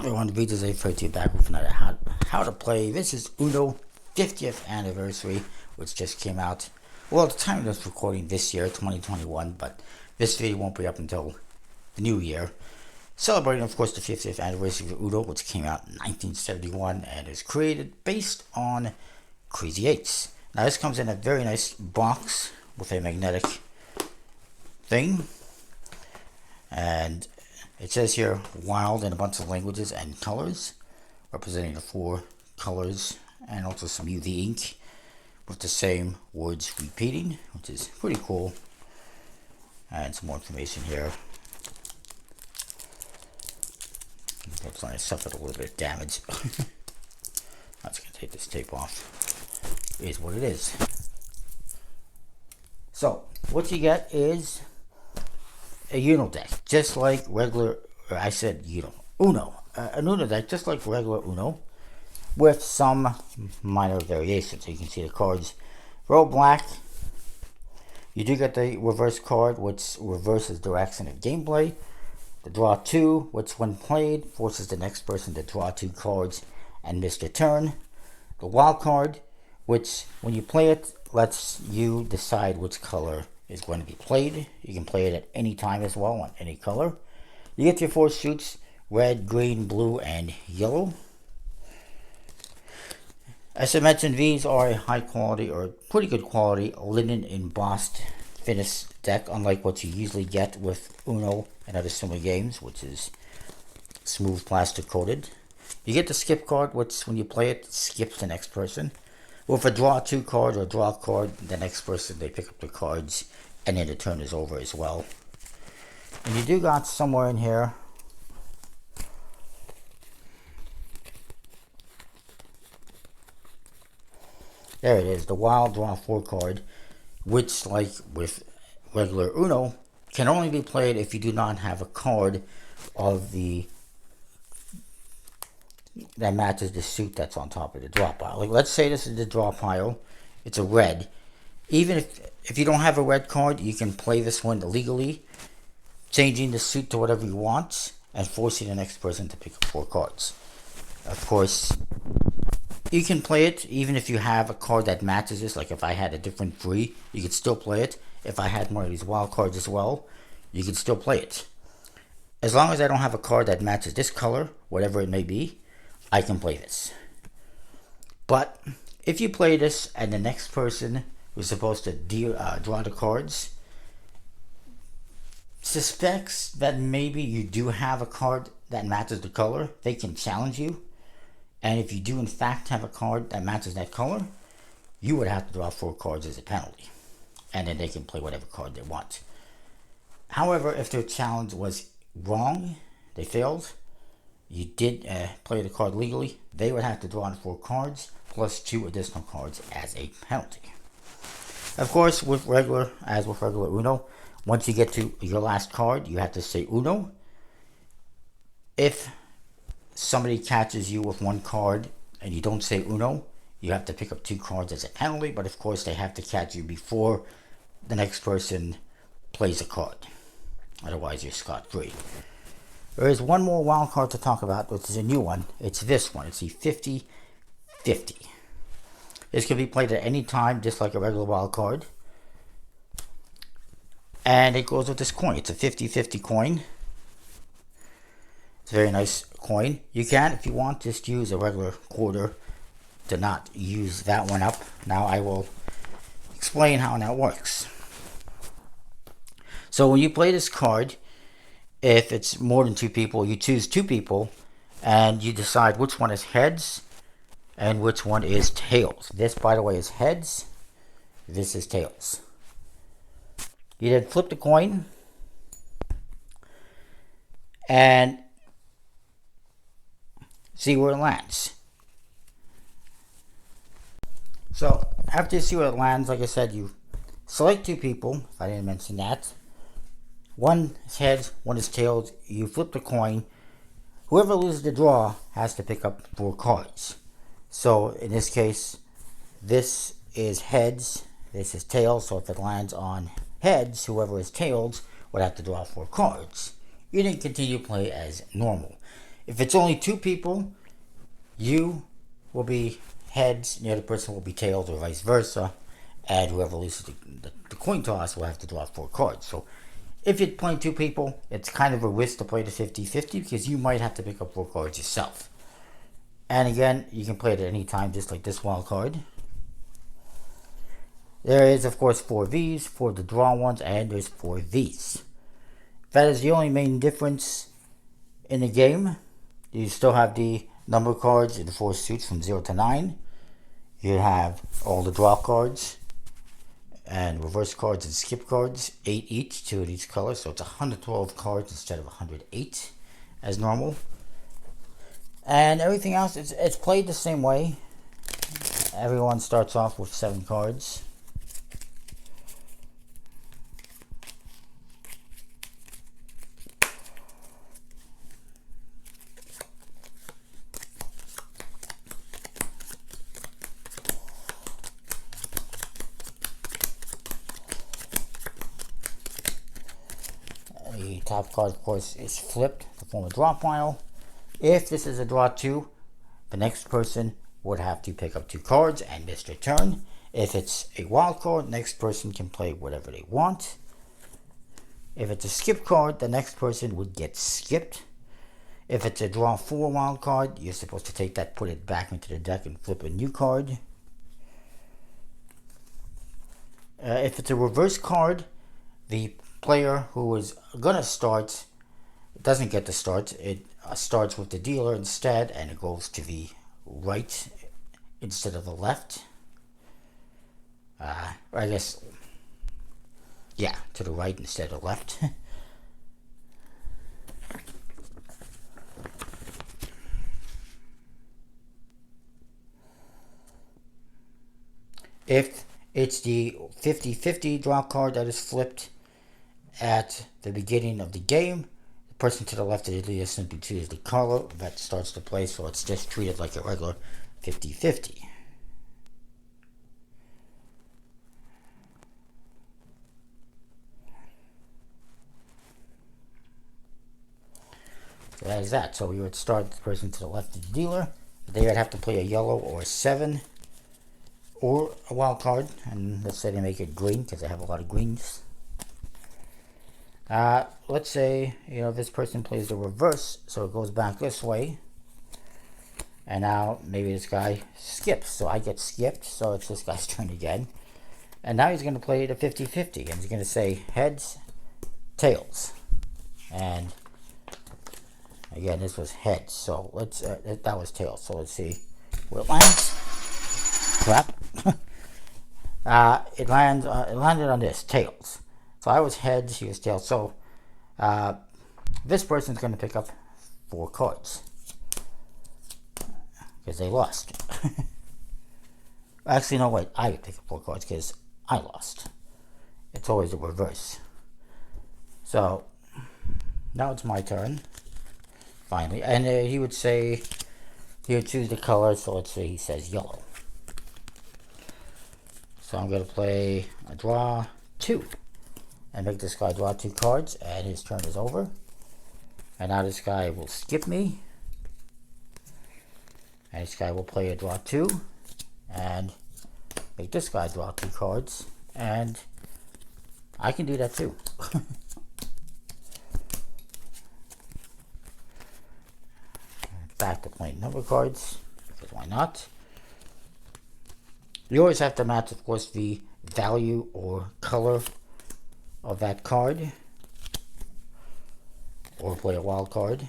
Everyone, the videos I played to you back with another how to play. This is Uno 50th anniversary, which just came out. Well, at the time of this recording this year, 2021, but this video won't be up until the new year. Celebrating, of course, the 50th anniversary of Uno, which came out in 1971 and is created based on Crazy Eights. Now, this comes in a very nice box with a magnetic thing, and it says here wild in a bunch of languages and colors, representing the 4 colors, and also some UV ink with the same words repeating, which is pretty cool. And some more information here. Looks like I suffered a little bit of damage. I'm just going to take this tape off. It is what it is. So, what you get is a Uno deck, just like regular, or I said Uno. An Uno deck, just like regular Uno, with some minor variations. So you can see the cards are all black. You do get the reverse card, which reverses direction of gameplay. The draw 2, which when played, forces the next person to draw 2 cards and miss their turn. The wild card, which when you play it, lets you decide which color is going to be played. You can play it at any time as well, on any color. You get your 4 suits: red, green, blue, and yellow. As I mentioned, these are a high quality, or pretty good quality, linen embossed finish deck, unlike what you usually get with Uno and other similar games, which is smooth plastic coated. You get the skip card, which when you play it, skips the next person. With a draw 2 card or draw card, the next person, they pick up the cards, and then the turn is over as well. And you do got somewhere in here there it is, the wild draw 4 card, which, like with regular Uno, can only be played if you do not have a card of that matches the suit that's on top of the draw pile. Like, let's say this is the draw pile, it's a red. Even if you don't have a red card, you can play this one legally, changing the suit to whatever you want and forcing the next person to pick up 4 cards. Of course, you can play it even if you have a card that matches this. Like if I had a different 3, you could still play it. If I had one of these wild cards as well, you could still play it. As long as I don't have a card that matches this color, whatever it may be, I can play this. But if you play this and the next person who's supposed to draw the cards suspects that maybe you do have a card that matches the color, they can challenge you. And if you do in fact have a card that matches that color, you would have to draw 4 cards as a penalty. And then they can play whatever card they want. However, if their challenge was wrong, they failed, you did play the card legally, they would have to draw on 4 cards plus 2 additional cards as a penalty. Of course, with regular Uno, once you get to your last card, you have to say Uno. If somebody catches you with 1 card and you don't say Uno, you have to pick up 2 cards as a penalty, but of course they have to catch you before the next person plays a card. Otherwise you're scot-free. There is one more wild card to talk about, which is a new one. It's this one. It's the 50-50. This can be played at any time, just like a regular wild card. And it goes with this coin. It's a 50-50 coin. It's a very nice coin. You can, if you want, just use a regular quarter to not use that one up. Now I will explain how that works. So when you play this card, if it's more than 2 people, you choose 2 people and you decide which one is heads and which one is tails. This, by the way, is heads. This is tails. You then flip the coin and see where it lands. So after you see where it lands, like I said, you select 2 people, if I didn't mention that. One is heads, one is tails. You flip the coin. Whoever loses the draw has to pick up 4 cards. So in this case, this is heads, this is tails. So if it lands on heads, whoever is tails would have to draw 4 cards. You then continue to play as normal. If it's only two people, you will be heads and the other person will be tails, or vice versa. And whoever loses the coin toss will have to draw 4 cards. So if you're playing 2 people, it's kind of a risk to play the 50-50 because you might have to pick up 4 cards yourself. And again, you can play it at any time, just like this wild card. There is, of course, 4 Vs for the draw ones, and there's 4 Vs. That is the only main difference in the game. You still have the number cards in the 4 suits from 0 to 9. You have all the draw cards and reverse cards and skip cards, 8 each, 2 of each color, so it's 112 cards instead of 108 as normal. And everything else, it's played the same way. Everyone starts off with 7 cards. The top card, of course, is flipped to form a draw pile. If this is a draw 2, the next person would have to pick up 2 cards and miss their turn. If it's a wild card, next person can play whatever they want. If it's a skip card, the next person would get skipped. If it's a draw 4 wild card, you're supposed to take that, put it back into the deck, and flip a new card. If it's a reverse card, the player who is going to start doesn't get to start. It starts with the dealer instead, and it goes to the right instead of the left. I guess, yeah, to the right instead of left. If it's the 50-50 draw card that is flipped at the beginning of the game, the person to the left of the leader simply chooses the color that starts to play, so it's just treated like a regular 50-50. So that is that. So we would start the person to the left of the dealer. They would have to play a yellow or a 7 or a wild card, and let's say they make it green because they have a lot of greens. Let's say, this person plays the reverse, so it goes back this way. And now maybe this guy skips, so I get skipped, so it's this guy's turn again. And now he's going to play the 50-50, and he's going to say heads, tails. And again, this was heads, so let's, that was tails, so let's see where it lands. Crap. It landed on this, tails. So I was heads, he was tails. So this person's going to pick up 4 cards because they lost. Actually, no, wait, I pick up 4 cards because I lost. It's always the reverse. So now it's my turn, finally. And he would say, he would choose the color, so let's say he says yellow. So I'm going to play a draw 2 and make this guy draw 2 cards, and his turn is over. And now this guy will skip me, and this guy will play a draw 2 and make this guy draw 2 cards, and I can do that too. Back to playing number cards, because why not? You always have to match, of course, the value or color of that card, or play a wild card.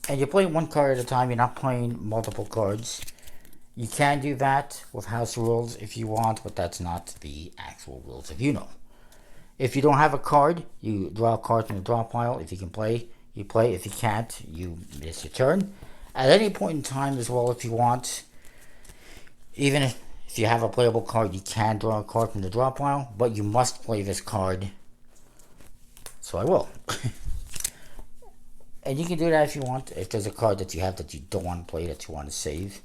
And you're playing 1 card at a time, you're not playing multiple cards. You can do that with house rules if you want, but that's not the actual rules of Uno. If you don't have a card, you draw a card from the draw pile. If you can play, you play. If you can't, you miss your turn. At any point in time as well, if you want, even if you have a playable card, you can draw a card from the draw pile, but you must play this card. So I will. And you can do that if you want, if there's a card that you have that you don't want to play, that you want to save.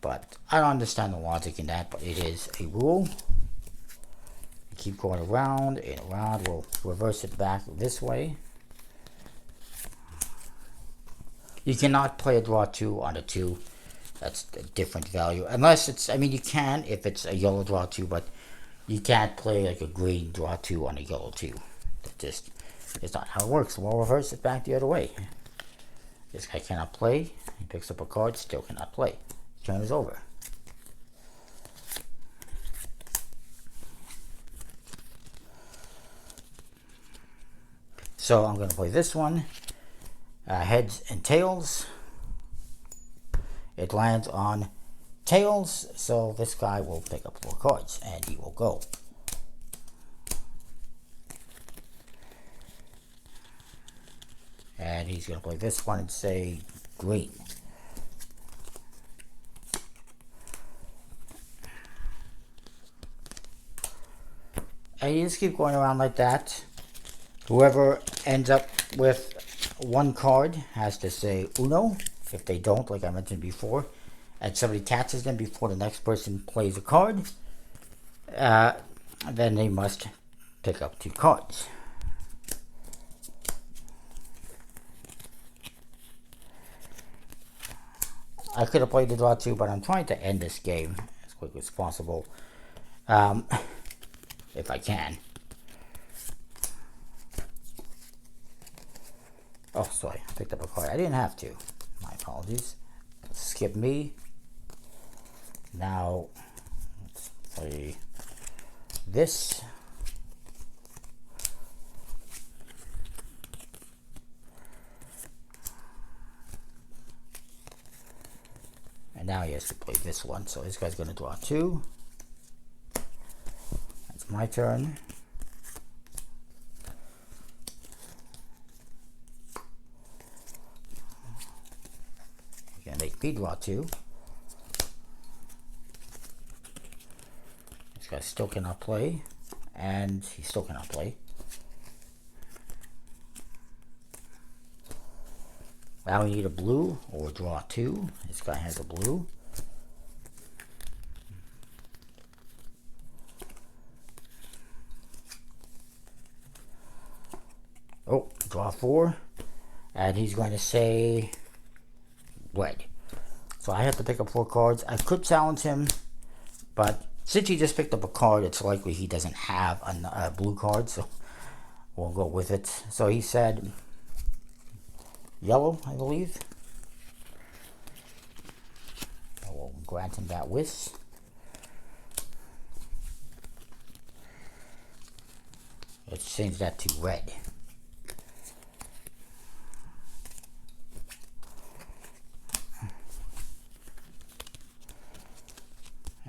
But I don't understand the logic in that, but it is a rule. You keep going around and around. We'll reverse it back this way. You cannot play a draw 2 on a 2. That's a different value. Unless it's, I mean, you can if it's a yellow draw 2, but you can't play like a green draw 2 on a yellow 2. That just is not how it works. We'll reverse it back the other way. This guy cannot play. He picks up a card, still cannot play. Turn is over. So I'm going to play this one. Heads and tails. It lands on tails, so this guy will pick up 4 cards and he will go. And he's going to play this one and say green. And you just keep going around like that. Whoever ends up with 1 card has to say uno. If they don't, like I mentioned before, and somebody catches them before the next person plays a card, then they must pick up 2 cards. I could have played the draw 2, but I'm trying to end this game as quickly as possible, if I can. Oh, sorry, I picked up a card. I didn't have to. My apologies. Skip me. Now, let's play this. And now he has to play this one. So this guy's going to draw 2. That's my turn. Make me draw 2. This guy still cannot play, and he still cannot play. Now we need a blue or draw 2. This guy has a blue. Oh, draw 4, and he's going to say red. So I have to pick up 4 cards. I could challenge him, but since he just picked up a card, it's likely he doesn't have a blue card, so we'll go with it. So he said yellow, I believe. I will grant him that wish. Let's change that to red.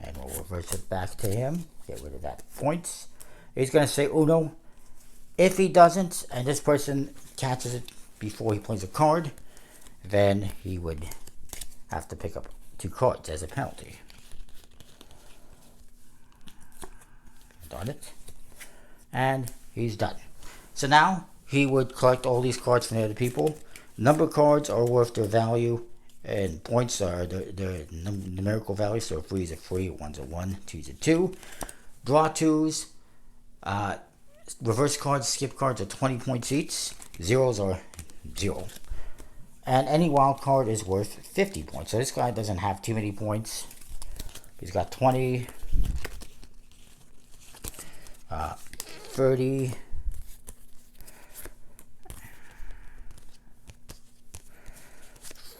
And we'll reverse it back to him. Get rid of that points. He's going to say uno. If he doesn't, and this person catches it before he plays a card, then he would have to pick up 2 cards as a penalty. Done it. And he's done. So now he would collect all these cards from the other people. Number cards are worth their value, and points are their numerical value. So 3 is a 3, 1's a 1, 2's a 2. Draw 2s, reverse cards, skip cards are 20 points each. Zeros are 0. And any wild card is worth 50 points. So this guy doesn't have too many points. He's got 20, 30,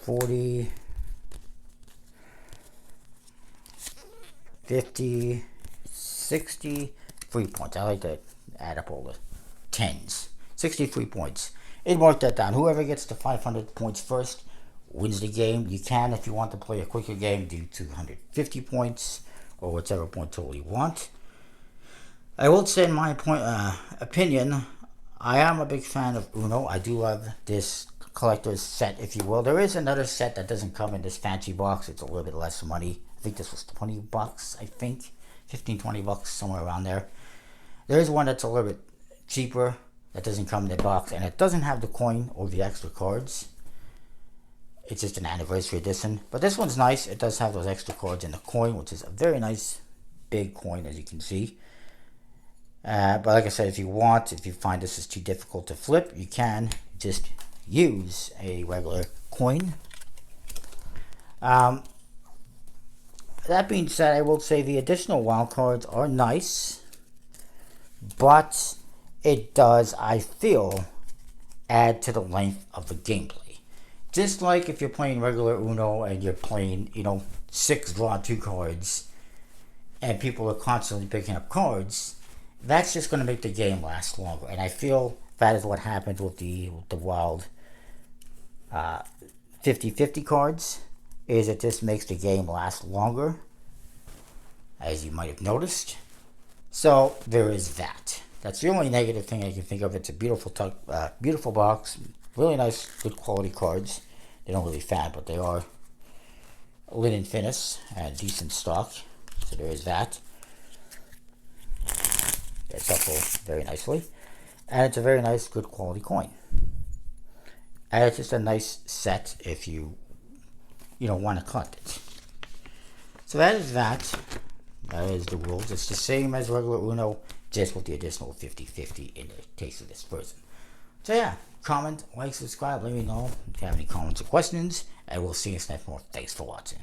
40, 50, 60, 3 points. I like to add up all the 10s. 63 points. It marked that down. Whoever gets to 500 points first wins the game. You can, if you want to play a quicker game, do 250 points or whichever point total you want. I will say, in my opinion, I am a big fan of Uno. I do love this collector's set, if you will. There is another set that doesn't come in this fancy box. It's a little bit less money. I think this was 20 bucks, I think. 15, 20 bucks, somewhere around there. There is one that's a little bit cheaper that doesn't come in the box, and it doesn't have the coin or the extra cards. It's just an anniversary edition. But this one's nice. It does have those extra cards and the coin, which is a very nice big coin, as you can see. But like I said, if you find this is too difficult to flip, you can just use a regular coin. That being said, I will say the additional wild cards are nice, but it does, I feel, add to the length of the gameplay. Just like if you're playing regular Uno and you're playing, 6 draw 2 cards, and people are constantly picking up cards, that's just going to make the game last longer. And I feel that is what happens with the wild 50-50 cards, is it just makes the game last longer, as you might have noticed. So there is that. That's the only negative thing I can think of. It's a beautiful box, really nice, good quality cards. They don't really fad, but they are linen finish and decent stock. So there is that. They shuffle very nicely, and it's a very nice, good quality coin. And it's just a nice set if you want to collect it. So that is that. That is the rules. It's the same as regular Uno, just with the additional 50-50 in the case of this version. So yeah, comment, like, subscribe, let me know if you have any comments or questions, and we'll see you next time. Thanks for watching.